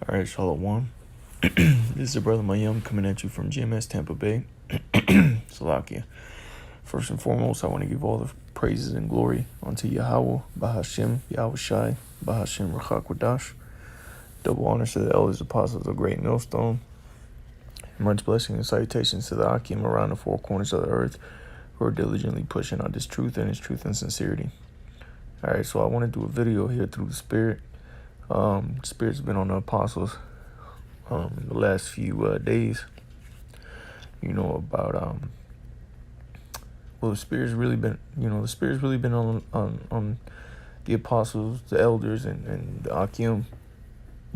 All right, Shalom. This is your brother Mayum coming at you from GMS Tampa Bay, Slovakia. First and foremost, I want to give all the praises and glory unto Yahweh, Bahashem, Yahweh Shai, Bahashem Rachakwadash. Double honors to the elders, apostles of Great Millstone. Much blessing and salutations to the Akim around the four corners of the earth who are diligently pushing out this truth and sincerity. All right, so I want to do a video here through the Spirit. Spirit's been on the apostles the last few days, about the Spirit's really been on the apostles, the elders, and the Akim,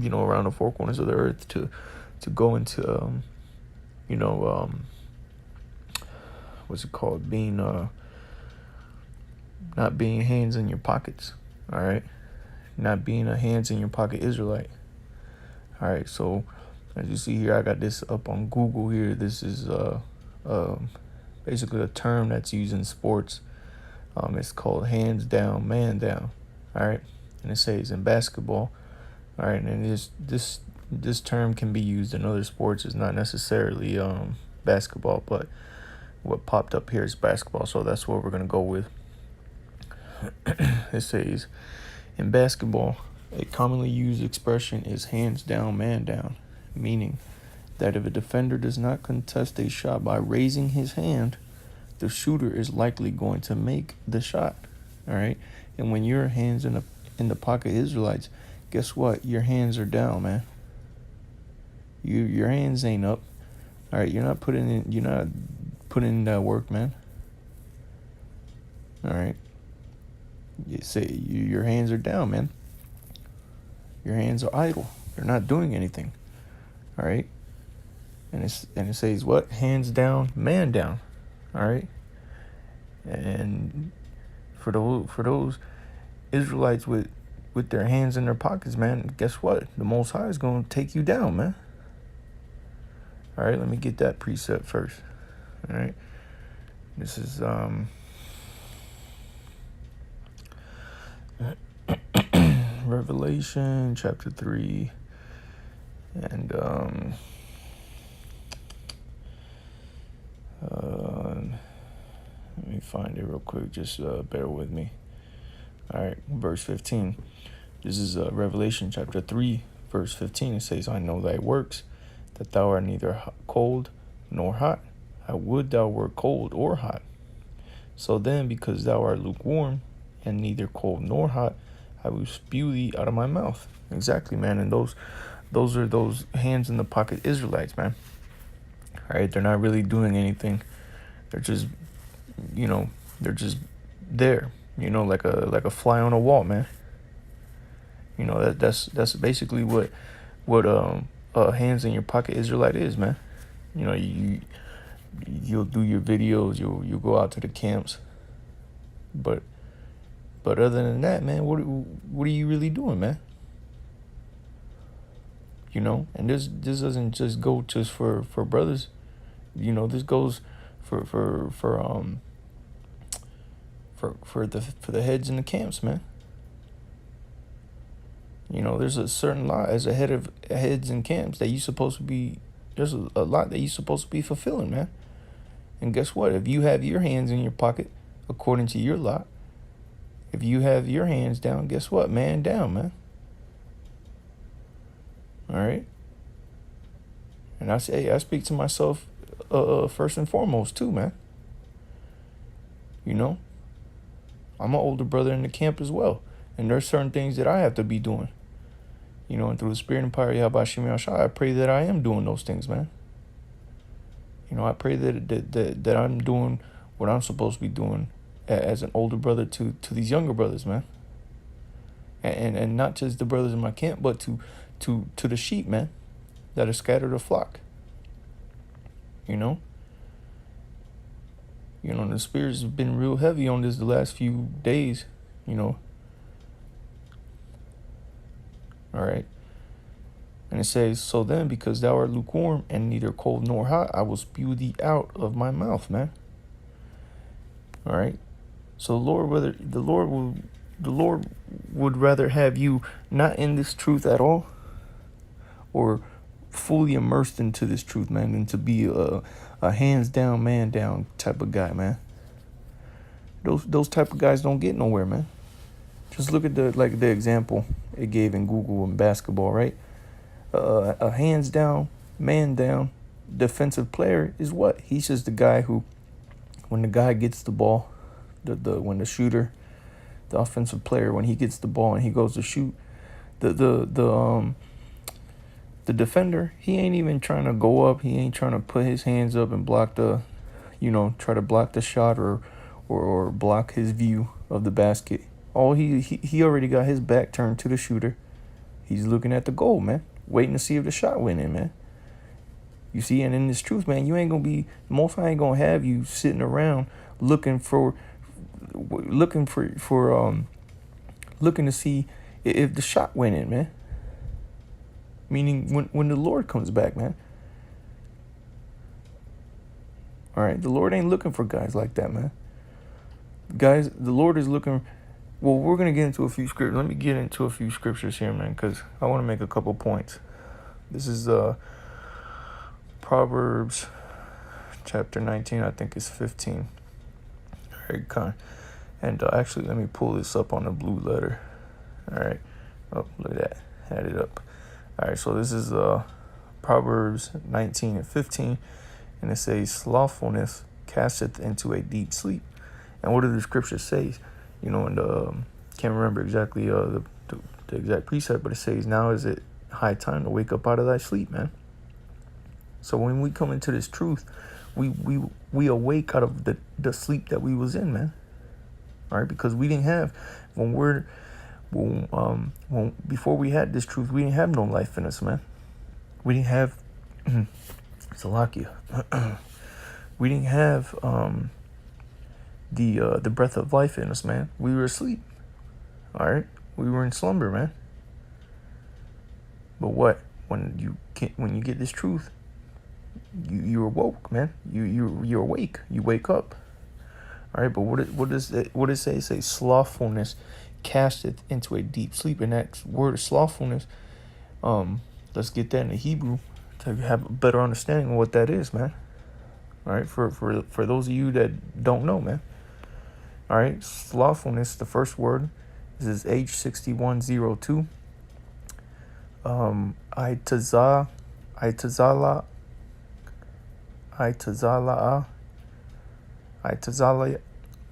around the four corners of the earth to go into what's it called, being not being hands in your pockets. All right, not being a hands in your pocket Israelite. All right, so as you see here, I got this up on Google here. This is basically a term that's used in sports. It's called hands down, man down. All right, and it says in basketball. All right, and this term can be used in other sports. It's not necessarily basketball, but what popped up here is basketball, so that's what we're gonna go with. It says in basketball, a commonly used expression is hands down, man down, meaning that if a defender does not contest a shot by raising his hand, the shooter is likely going to make the shot. All right, and when your hands in the pocket Israelites, guess what? Your hands are down, man. Your hands ain't up. All right, you're not putting in that work, man. All right, you say your hands are down, man. Your hands are idle. They're not doing anything. All right, and it says what? Hands down, man down. All right, and for those Israelites with their hands in their pockets, man, guess what? The Most High is going to take you down, man. All right, let me get that precept first. All right, this is Revelation chapter 3, and let me find it real quick. Just bear with me. All right, verse 15. This is Revelation chapter 3, verse 15. It says, I know thy works, that thou art neither cold nor hot. I would thou wert cold or hot. So then, because thou art lukewarm, and neither cold nor hot, I will spew thee out of my mouth. Exactly, man. And those are those hands in the pocket Israelites, man. All right, they're not really doing anything. They're just, they're just there, like a fly on a wall, man. That's basically what hands in your pocket Israelite is, man. You'll do your videos, you'll go out to the camps, but other than that, man, what are you really doing, man? And this doesn't just go just for brothers. This goes for the heads in the camps, man. There's a certain lot as a head of heads in camps that you supposed to be. There's a lot that you supposed to be fulfilling, man. And guess what? If you have your hands in your pocket, according to your lot, if you have your hands down, guess what? Man down, man. All right. And I speak to myself first and foremost too, man. I'm an older brother in the camp as well, and there's certain things that I have to be doing. And through the Spirit and power of Yahweh Shem Yahshua, I pray that I am doing those things, man. I pray that I'm doing what I'm supposed to be doing as an older brother to these younger brothers, man. And not just the brothers in my camp, but to the sheep, man, that are scattered the flock. The Spirit's been real heavy on this the last few days, All right. And it says, so then, because thou art lukewarm and neither cold nor hot, I will spew thee out of my mouth, man. All right. So the Lord would rather have you not in this truth at all, or fully immersed into this truth, man, and to be a hands down, man down type of guy, man. Those type of guys don't get nowhere, man. Just look at the example it gave in Google and basketball, right? A hands down, man down defensive player is what? He's just the guy who, when the guy gets the ball, when the shooter, the offensive player, when he gets the ball and he goes to shoot, the defender, he ain't even trying to go up. He ain't trying to put his hands up and block try to block the shot or block his view of the basket. He already got his back turned to the shooter. He's looking at the goal, man, waiting to see if the shot went in, man. You see, and in this truth, man, you ain't gonna be, most I ain't gonna have you sitting around looking to see if the shot went in, man. Meaning when the Lord comes back, man. All right, the Lord ain't looking for guys like that, man. Guys, the Lord is looking. Well, we're gonna get into a few scriptures. Let me get into a few scriptures here, man, because I want to make a couple points. This is Proverbs chapter 19, I think it's 15. All right, kind. And actually, let me pull this up on the blue letter. All right. Oh, look at that. Had it up. All right, so this is Proverbs 19 and 15. And it says, slothfulness casteth into a deep sleep. And what do the scriptures say? And can't remember exactly the exact precept, but it says, now is it high time to wake up out of thy sleep, man. So when we come into this truth, we awake out of the sleep that we was in, man. All right, because we didn't have, before we had this truth, we didn't have no life in us, man. We didn't have Salakia. We didn't have the breath of life in us, man. We were asleep. All right, we were in slumber, man. But what? When you get this truth, you're awoke, man. You're awake. You wake up. All right, but what does it say? It says slothfulness casteth into a deep sleep. And that word of slothfulness, let's get that in the Hebrew to have a better understanding of what that is, man. All right, for those of you that don't know, man. All right, slothfulness, the first word, this is H6102. Itazala,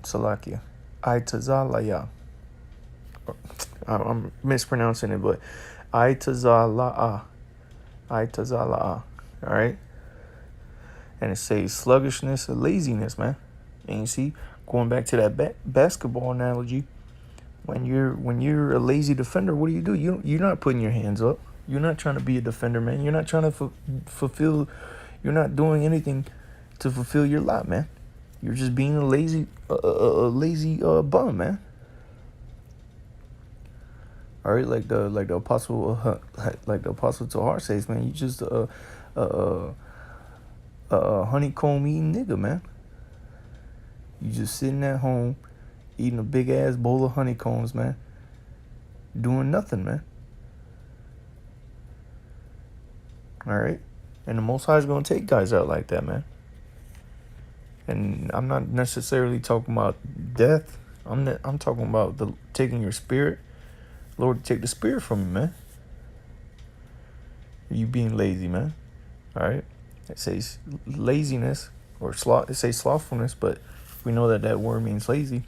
Salakia, Itazalaya. I'm mispronouncing it, but Itazala'a. All right, and it says sluggishness or laziness, man. And you see, going back to that basketball analogy, when you're a lazy defender, what do? You're not putting your hands up. You're not trying to be a defender, man. You're not trying to fulfill. You're not doing anything to fulfill your lot, man. You're just being a lazy bum, man. All right, like the apostle Tahar says, man. You just a honeycomb eating nigga, man. You just sitting at home eating a big ass bowl of honeycombs, man. Doing nothing, man. All right, and the Most High is gonna take guys out like that, man. And I'm not necessarily talking about death. I'm talking about taking your spirit. Lord, take the spirit from you, man. You being lazy, man. All right. It says laziness or sloth. It says slothfulness, but we know that word means lazy.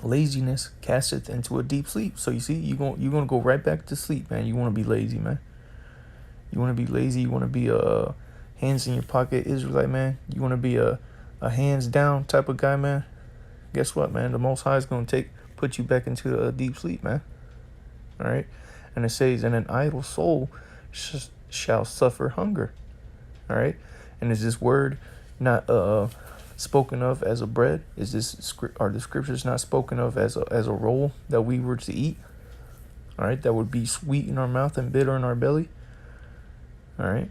Laziness casteth into a deep sleep. So you see, you're gonna go right back to sleep, man. You want to be lazy, man. You want to be lazy. You want to be a hands in your pocket Israelite, man. You want to be a hands down type of guy, man. Guess what, man? The Most High is gonna put you back into a deep sleep, man. All right, and it says, and an idle soul shall suffer hunger. All right, and is this word not spoken of as a bread? Are the scriptures not spoken of as a roll that we were to eat? All right, that would be sweet in our mouth and bitter in our belly. All right,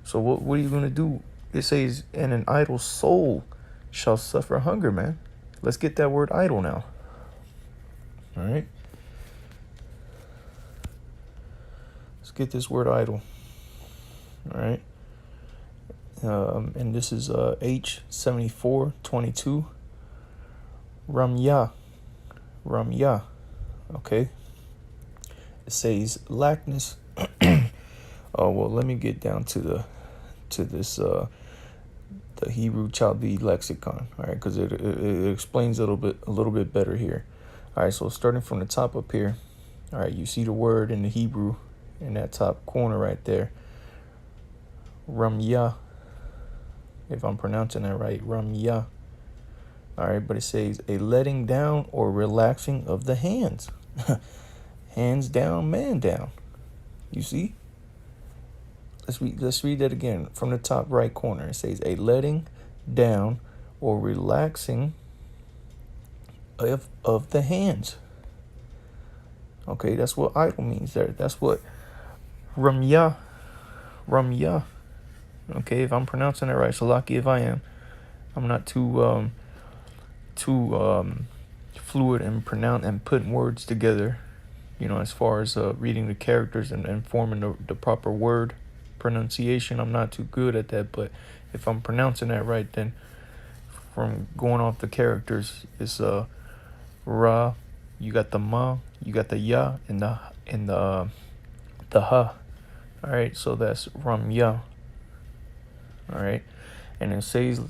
so what are you gonna do? It says, and an idle soul shall suffer hunger, man. Let's get that word idle now. All right. Let's get this word idle. All right. And this is H7422. Ramya. Ramya. Okay. It says lackness. Oh well, let me get down to this the Hebrew Chaldee lexicon. All right, because it explains a little bit better here. All right, so starting from the top up here. All right, you see the word in the Hebrew in that top corner right there. Ramya. If I'm pronouncing that right, Ramya. All right, but it says a letting down or relaxing of the hands. Hands down, man down. You see? Let's read that again from the top right corner. It says a letting down or relaxing of the hands. Okay, that's what idle means there. That's what Ramya. Okay, if I'm pronouncing it right, so lucky if I am. I'm not too fluid and pronounce and putting words together, as far as reading the characters and forming the proper word pronunciation. I'm not too good at that, but if I'm pronouncing that right, then from going off the characters, it's ra, you got the ma, you got the ya, and the ha. All right, so that's ramya. All right, and it says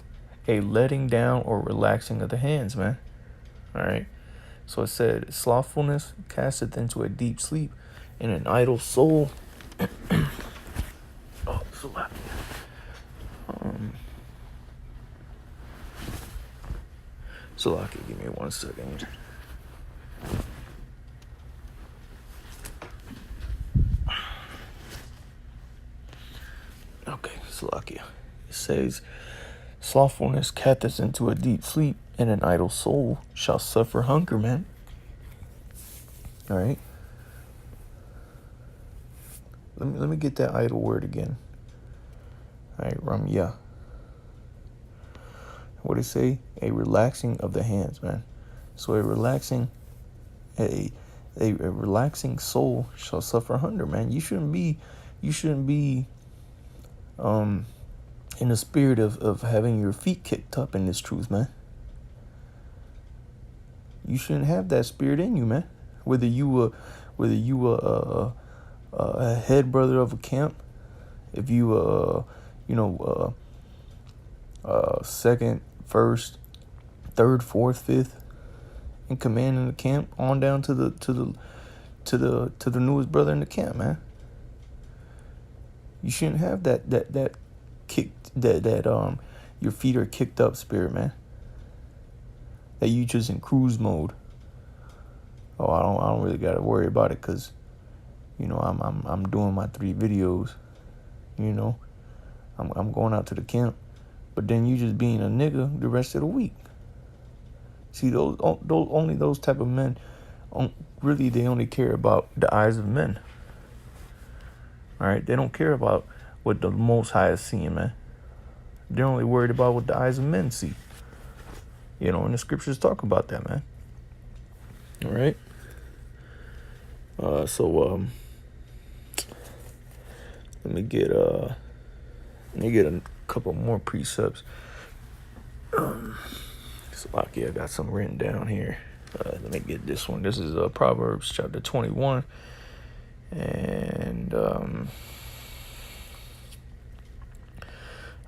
a letting down or relaxing of the hands, man. All right, so it said slothfulness casteth into a deep sleep, and an idle soul. Oh, so loud. Salaki, give me 1 second. Okay, Salakia. It says, slothfulness casteth into a deep sleep, and an idle soul shall suffer hunger, man. All right. Let me get that idle word again. All right, ramya. What did it say? A relaxing of the hands, man. So a relaxing soul shall suffer hunger, man. You shouldn't be in the spirit of having your feet kicked up in this truth, man. You shouldn't have that spirit in you, man. Whether you were a head brother of a camp, if you second, first, third, fourth, fifth in command in the camp, on down to the newest brother in the camp, man. You shouldn't have that kicked that your feet are kicked up spirit, man. That you just in cruise mode. Oh, I don't really gotta worry about it, cause I'm doing my 3 videos. I'm going out to the camp, but then you just being a nigga the rest of the week. See, those type of men, really they only care about the eyes of men. All right, they don't care about what the Most High is seeing, man. They're only worried about what the eyes of men see. And the scriptures talk about that, man. All right. So let me get a couple more precepts. So lucky I got some written down here. Let me get this one. This is Proverbs chapter 21, and I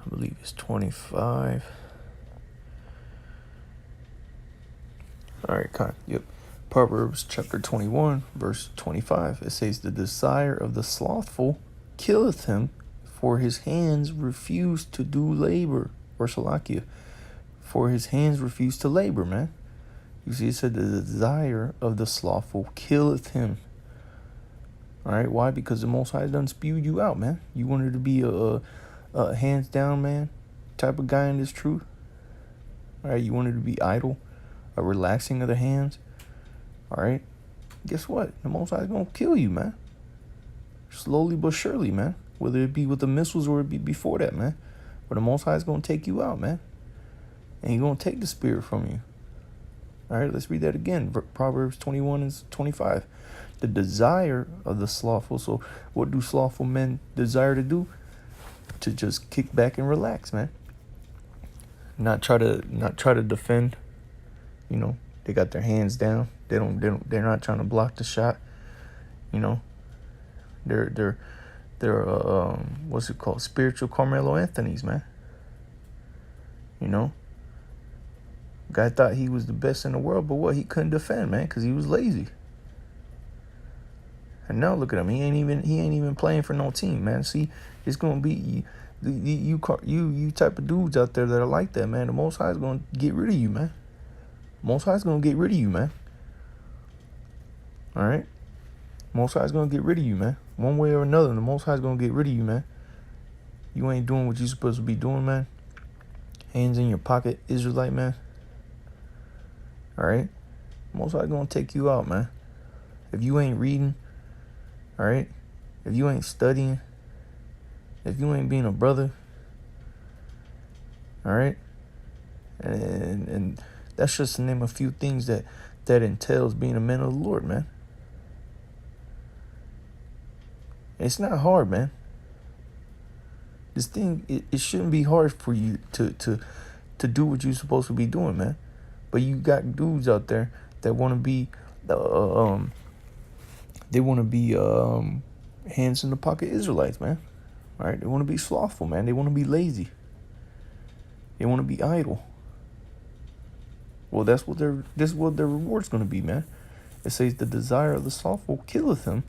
believe it's 25. All right, yep. Proverbs chapter 21, verse 25. It says, the desire of the slothful killeth him, for his hands refuse to do labor. Or Shalakia, for his hands refuse to labor, man. You see, it said the desire of the slothful killeth him. All right, why? Because the Most High done spewed you out, man. You wanted to be a hands down, man, type of guy in this truth. All right, you wanted to be idle, a relaxing of the hands. All right, guess what? The Most High is going to kill you, man. Slowly but surely, man. Whether it be with the missiles or it be before that, man. But the Most High is going to take you out, man. And he's going to take the spirit from you. All right, let's read that again. Proverbs 21 and 25. The desire of the slothful. So what do slothful men desire to do? to just kick back and relax, man. Not try to defend. You know, they got their hands down. They're not trying to block the shot. You know, they're what's it called? Spiritual Carmelo Anthony's, man. You know, guy thought he was the best in the world, but what, he couldn't defend, man, because he was lazy. And now look at him. He ain't even playing for no team, man. See, it's gonna be you type of dudes out there that are like that, man. The Most High is gonna get rid of you, man. Most High is gonna get rid of you, man. All right. Most High is gonna get rid of you, man. One way or another, the Most High is gonna get rid of you, man. You ain't doing what you supposed to be doing, man. Hands in your pocket, Israelite, man. All right. Most High is gonna take you out, man. If you ain't reading, all right. If you ain't studying, if you ain't being a brother, all right. And that's just to name a few things that entails being a man of the Lord, man. It's not hard, man. This thing, it shouldn't be hard for you to do what you're supposed to be doing, man. But you got dudes out there that want to be, hands in the pocket Israelites, man. All right, they want to be slothful, man. They want to be lazy. They want to be idle. Well, this is what their reward's going to be, man. It says the desire of the slothful killeth him,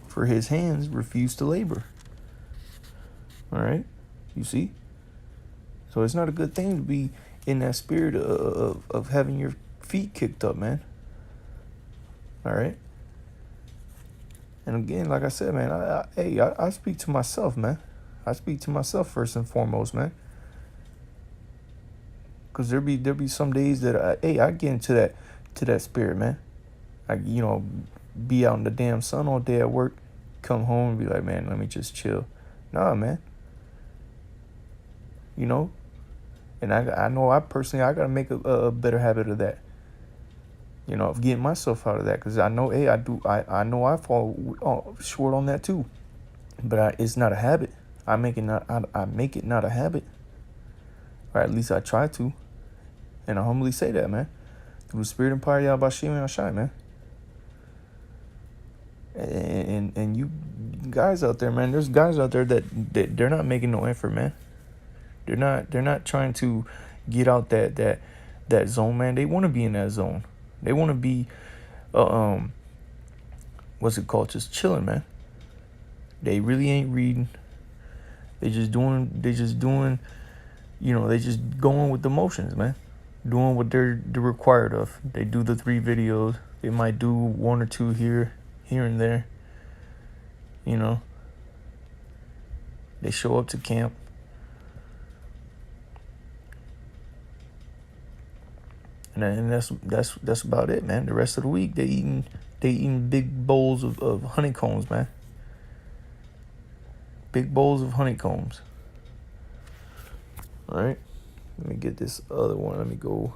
for his hands refuse to labor. All right, you see. So it's not a good thing to be in that spirit of having your feet kicked up, man. All right. And again, like I said, man, I speak to myself, man. I speak to myself first and foremost, man. Cause there be some days that I get into that spirit, man. I be out in the damn sun all day at work, come home and be like, man, let me just chill. Nah, man. You know, and I know I gotta make a better habit of that. You know, of getting myself out of that, because I know, I know I fall short on that too, but it's not a habit. I make it not a habit, or at least I try to, and I humbly say that, man, through the spirit and power of Yahweh and Ashai, man. And you guys out there, man, there's guys out there that they're not making no effort, man. They're not trying to get out that zone, man. They want to be in that zone. They want to be, what's it called? Just chilling, man. They really ain't reading. They just doing, you know, they just going with the motions, man. Doing what they're required of. They do the 3 videos. They might do 1 or 2 here and there. You know. They show up to camp. And that's about it, man. The rest of the week they eating big bowls of honeycombs, man. Big bowls of honeycombs. All right. Let me get this other one. Let me go.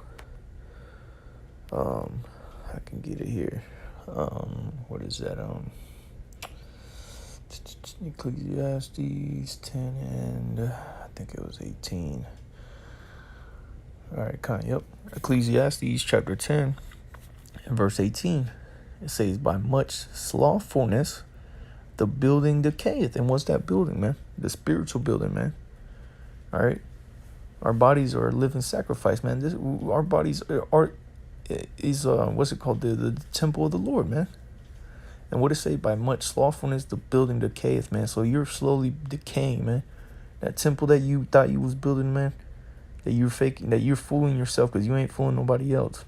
I can get it here. What is that? Ecclesiastes 10 and I think it was 18. All right, yep. Ecclesiastes chapter 10 and verse 18. It says, by much slothfulness, the building decayeth. And what's that building, man? The spiritual building, man. All right. Our bodies are a living sacrifice, man. Our bodies is what's it called? The temple of the Lord, man. And what it say? By much slothfulness, the building decayeth, man. So you're slowly decaying, man. That temple that you thought you was building, man. That you're faking, that you're fooling yourself because you ain't fooling nobody else.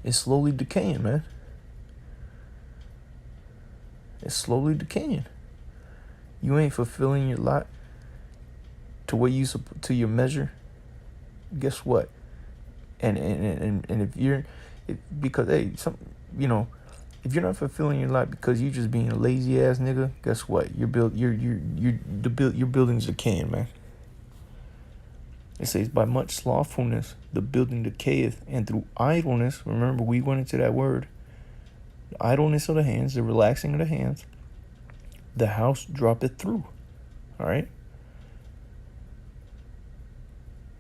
It's slowly decaying, man. It's slowly decaying. You ain't fulfilling your lot to what you to your measure. Guess what? And because if you're not fulfilling your lot because you're just being a lazy ass nigga, guess what? Your building's decaying, man. It says, by much slothfulness, the building decayeth, and through idleness, remember we went into that word, the idleness of the hands, the relaxing of the hands, the house droppeth through. All right?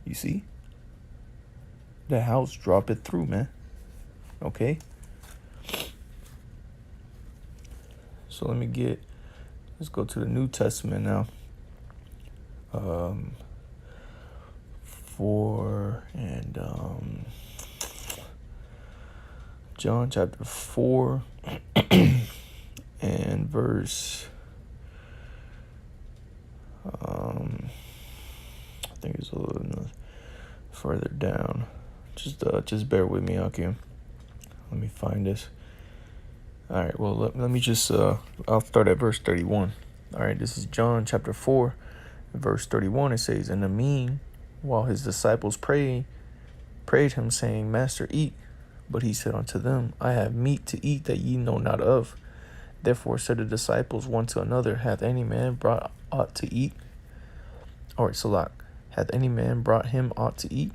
You see? The house drop it through, man. Okay? So let's go to the New Testament now. 4 and John chapter 4 and verse I think it's a little further down. Just bear with me, okay? Let me find this. All right, well, let me just I'll start at verse 31. All right, this is John chapter 4 verse 31. It says, "In the mean, while his disciples prayed him, saying, Master, eat. But he said unto them, I have meat to eat that ye know not of. Therefore said the disciples one to another, Hath any man brought aught to eat?" Or Salak, "Hath any man brought him aught to eat?"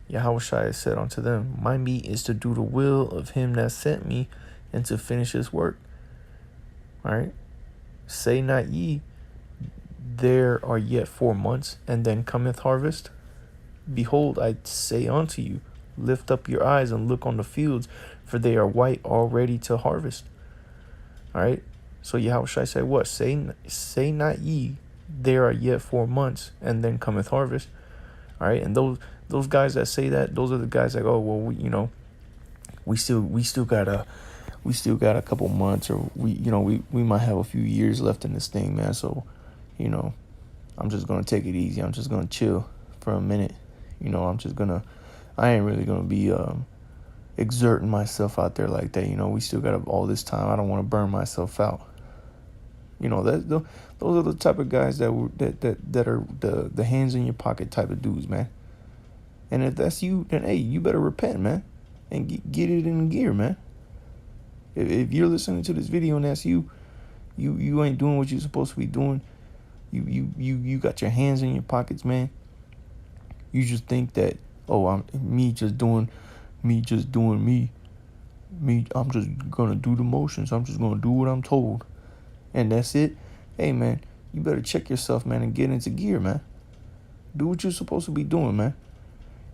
Yahushua said unto them, My meat is to do the will of him that sent me, and to finish his work. All right. Say not ye, There are yet 4 months, and then cometh harvest? Behold, I say unto you, lift up your eyes and look on the fields, for they are white already to harvest. All right. So Yahushua said, what? Say not ye, there are yet 4 months, and then cometh harvest. All right. And those guys that say that, those are the guys that go, well, we still got a couple months, or we might have a few years left in this thing, man. So, I'm just gonna take it easy. I'm just gonna chill for a minute. I ain't really gonna be exerting myself out there like that. We still got all this time. I don't want to burn myself out. Those are the type of guys that are the hands in your pocket type of dudes, man. And if that's you, then hey, you better repent, man, and get it in gear, man. If you're listening to this video and that's you ain't doing what you're supposed to be doing. You got your hands in your pockets, man. You just think that, I'm just doing me. I'm just gonna do the motions. I'm just gonna do what I'm told, and that's it. Hey, man, you better check yourself, man, and get into gear, man. Do what you're supposed to be doing, man.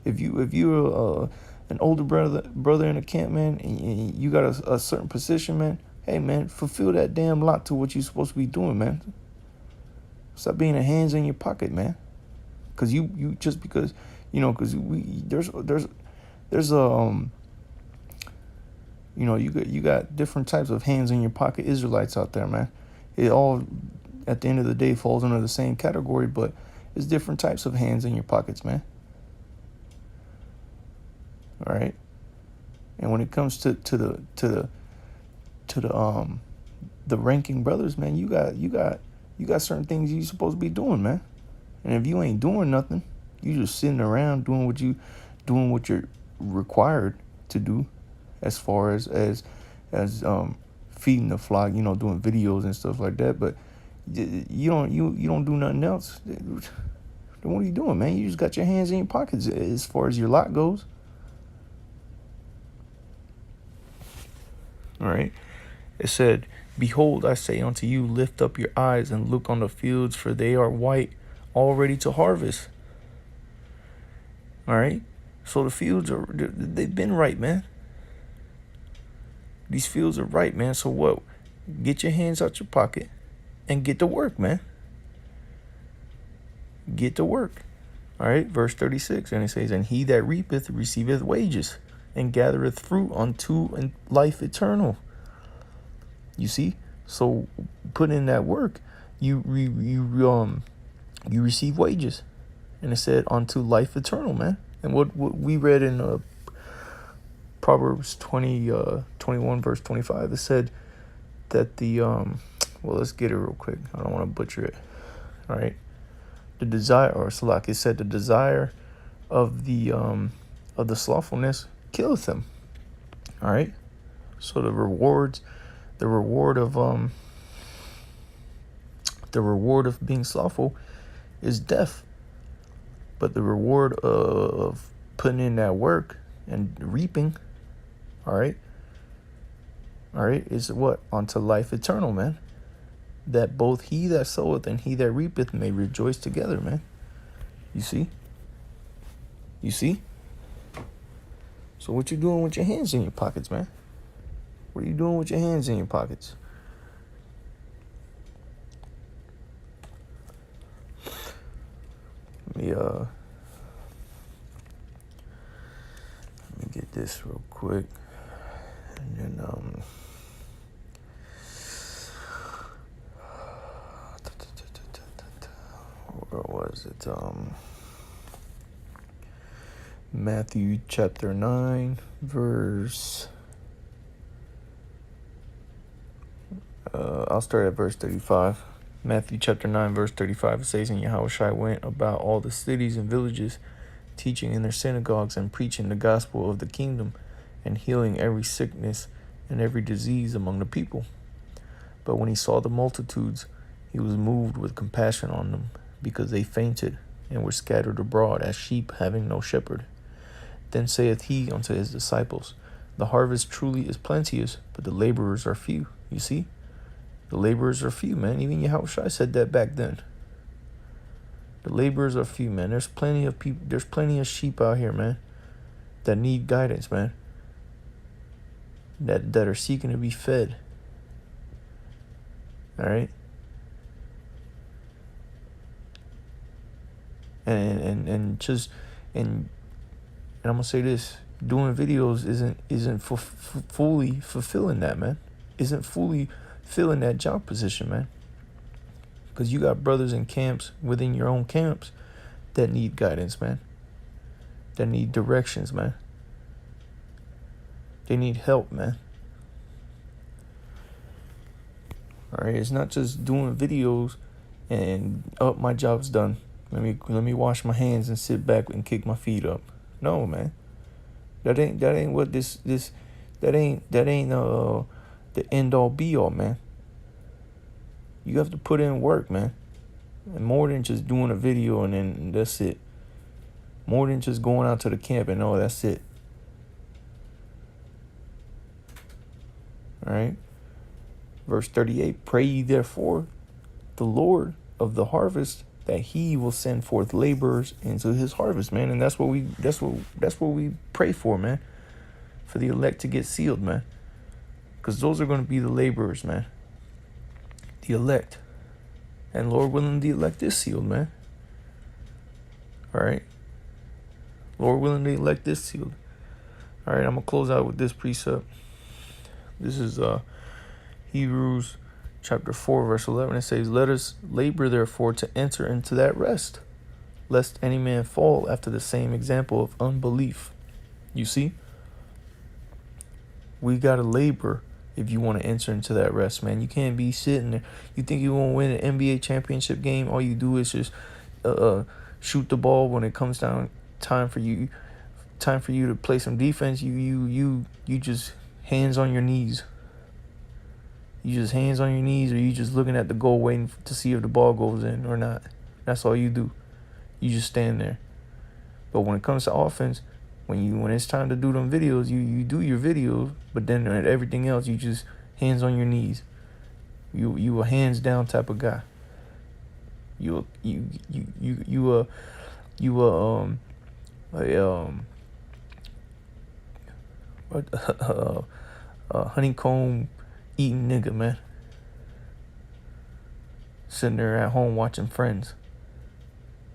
If you're an older brother in a camp, man, and you got a certain position, man, hey, man, fulfill that damn lot to what you're supposed to be doing, man. Stop being a hands in your pocket, man. Because you just because, because there's you got different types of hands in your pocket Israelites out there, man. It all, at the end of the day, falls under the same category, but it's different types of hands in your pockets, man. All right. And when it comes to the ranking brothers, man, you got certain things you're supposed to be doing, man. And if you ain't doing nothing, you just sitting around doing what you're required to do, as far as feeding the flock, doing videos and stuff like that. But you don't do nothing else. Then what are you doing, man? You just got your hands in your pockets as far as your lot goes. All right. It said, Behold, I say unto you, lift up your eyes and look on the fields, for they are white, already to harvest. All right. So the fields they've been right, man. These fields are right, man. So what? Get your hands out your pocket and get to work, man. Get to work. All right. Verse 36. And it says, And he that reapeth receiveth wages, and gathereth fruit unto life eternal. You see? So put in that work, you receive wages. And it said unto life eternal, man. And what we read in Proverbs 21 verse 25, it said that let's get it real quick. I don't want to butcher it. All right. The desire, or Salak, it said the desire of the slothfulness killeth him. All right. So the reward of being slothful is death. But the reward of putting in that work and reaping, all right, is what? Unto life eternal, man. That both he that soweth and he that reapeth may rejoice together, man. You see? You see? So what you doing with your hands in your pockets, man? What are you doing with your hands in your pockets? Let me get this real quick. And then where was it? Matthew chapter 9, verse I'll start at verse 35. Matthew chapter 9, verse 35, it says, And Yahushua went about all the cities and villages, teaching in their synagogues and preaching the gospel of the kingdom, and healing every sickness and every disease among the people. But when he saw the multitudes, he was moved with compassion on them, because they fainted and were scattered abroad as sheep having no shepherd. Then saith he unto his disciples, The harvest truly is plenteous, but the laborers are few. You see? The laborers are few, man. Even Yahushua said that back then. The laborers are few, man. There's plenty of people. There's plenty of sheep out here, man, that need guidance, man. That are seeking to be fed. All right. And I'm gonna say this: doing videos isn't fully fulfilling that, man. Isn't fully filling that job position, man. Because you got brothers in camps within your own camps that need guidance, man. That need directions, man. They need help, man. All right, it's not just doing videos and my job's done. Let me wash my hands and sit back and kick my feet up. No, man. That ain't what this that ain't the end all be all, man. You have to put in work, man. And more than just doing a video and then that's it. More than just going out to the camp and that's it. All right. Verse 38, Pray ye therefore the Lord of the harvest that he will send forth laborers into his harvest, man. And that's what we pray for, man. For the elect to get sealed, man. Because those are going to be the laborers, man. The elect. And Lord willing, the elect is sealed, man. All right. Lord willing, the elect is sealed. All right, I'm going to close out with this precept. This is Hebrews chapter 4, verse 11. It says, Let us labor, therefore, to enter into that rest, lest any man fall after the same example of unbelief. You see? We got to labor if you want to enter into that rest, man. You can't be sitting there. You think you won't win an NBA championship game? All you do is just shoot the ball when it comes down time for you to play some defense. You just hands on your knees. You just hands on your knees, or you just looking at the goal waiting to see if the ball goes in or not. That's all you do. You just stand there. But when it comes to offense, when it's time to do them videos, you do your videos, but then everything else, you just hands on your knees. You a hands down type of guy. You a honeycomb eating nigga, man. Sitting there at home watching Friends.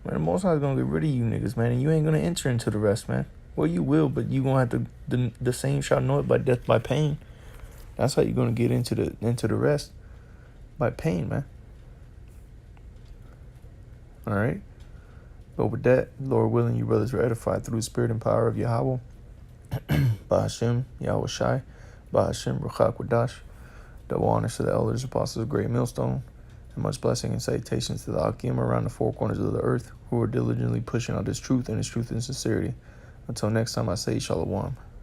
Man, the Most High is gonna get rid of you niggas, man, and you ain't gonna enter into the rest, man. Well, you will, but you gonna have to. The same shall know it by death by pain. That's how you're gonna get into the rest, by pain, man. All right. But with that, Lord willing, you brothers are edified through the spirit and power of Yahweh. Bahashem, Yahweh Shai, Bahashem, Ruchak Wadash. Double honors to the elders, apostles of Great Millstone, and much blessing and salutations to the Akim around the four corners of the earth who are diligently pushing out this truth and this truth in sincerity. Until next time, I say Shalom.